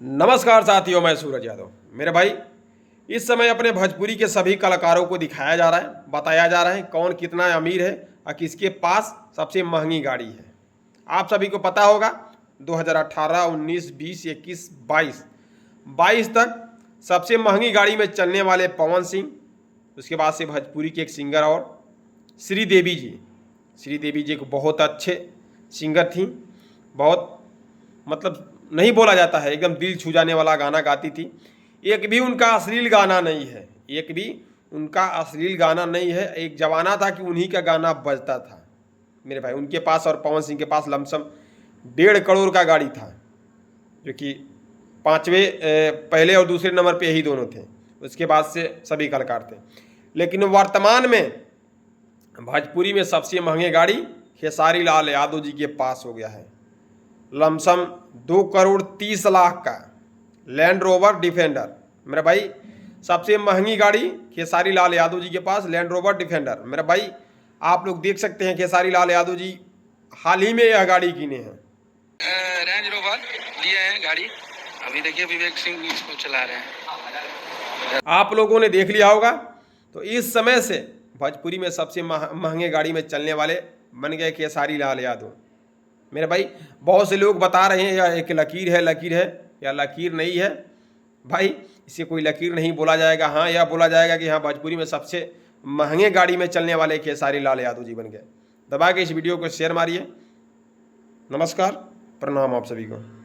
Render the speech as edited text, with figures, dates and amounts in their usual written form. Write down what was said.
नमस्कार साथियों, मैं सूरज यादव। मेरे भाई, इस समय अपने भोजपुरी के सभी कलाकारों को दिखाया जा रहा है, बताया जा रहा है कौन कितना अमीर है और किसके पास सबसे महंगी गाड़ी है। आप सभी को पता होगा 2018, 19, 20, 21, 22 तक सबसे महंगी गाड़ी में चलने वाले पवन सिंह, उसके बाद से भोजपुरी के एक सिंगर और श्रीदेवी जी। श्रीदेवी जी को बहुत अच्छे सिंगर थी, बहुत मतलब नहीं बोला जाता है, एकदम दिल छू जाने वाला गाना गाती थी। एक भी उनका अश्लील गाना नहीं है, एक भी उनका अश्लील गाना नहीं है। एक जमाना था कि उन्हीं का गाना बजता था मेरे भाई। उनके पास और पवन सिंह के पास लमसम 1.5 करोड़ का गाड़ी था, जो कि पहले और दूसरे नंबर पे यही दोनों थे। उसके बाद से सभी कलाकार थे। लेकिन वर्तमान में भोजपुरी में सबसे महंगी गाड़ी खेसारी लाल यादव जी के पास हो गया है। लमसम 2,30,00,000 का लैंड रोवर डिफेंडर। मेरा भाई, सबसे महंगी गाड़ी खेसारी लाल यादव जी के पास लैंड रोवर डिफेंडर। मेरा भाई, आप लोग देख सकते हैं खेसारी लाल यादव जी हाल ही में यह गाड़ी किने हैं। रेंज रोवर लिए हैं गाड़ी। अभी देखिए विवेक सिंह इसको चला रहे हैं। आप लोगों ने देख लिया होगा। तो इस समय से भोजपुरी में सबसे महंगे गाड़ी में चलने वाले बन गए खेसारी लाल यादव। मेरे भाई, बहुत से लोग बता रहे हैं यह एक लकीर है या लकीर नहीं है। भाई, इसे कोई लकीर नहीं बोला जाएगा। हाँ, यह बोला जाएगा कि हाँ, भोजपुरी में सबसे महंगे गाड़ी में चलने वाले खेसारी लाल यादव जी बन गए। दबा के इस वीडियो को शेयर मारिए। नमस्कार, प्रणाम आप सभी को।